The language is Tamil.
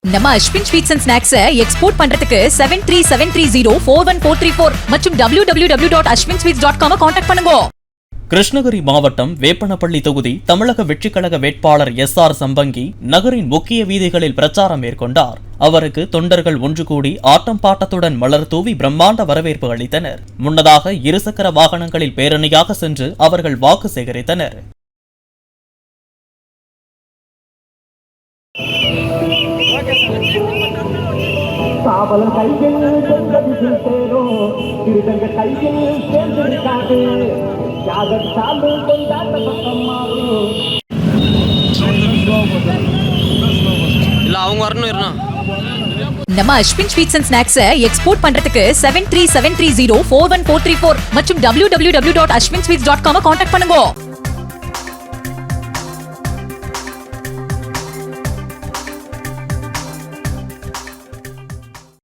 நம்ம Ashwin sweets and snacks export பண்றதுக்கு 7373041434 மற்றும் www.ashwinsweets.com கான்டாக்ட் பண்ணுங்க. கிருஷ்ணகிரி மாவட்டம் வேப்பனப்பள்ளி தொகுதி தமிழக வெற்றிக்கழக வேட்பாளர் SR சம்பங்கி நகரின் முக்கிய வீதிகளில் பிரச்சாரம் மேற்கொண்டார். அவருக்கு தொண்டர்கள் ஒன்று கூடி ஆட்டம் பாட்டத்துடன் மலர் தூவி பிரம்மாண்ட வரவேற்பு அளித்தனர். முன்னதாக இருசக்கர வாகனங்களில் பேரணியாக சென்று அவர்கள் வாக்கு சேகரித்தனர். காவலன் கையில் சென்றோ திருடங்க கையில் சேர்ந்திருக்காது யாகத்தாலு கொண்டாட்ட பக்கம் மாறும் இல்ல அவங்க வரணும். நம்ம Ashwin sweets and snacks export பண்றதுக்கு 7373041434 மற்றும் www.ashwinsweets.com கான்டாக்ட் பண்ணுங்க.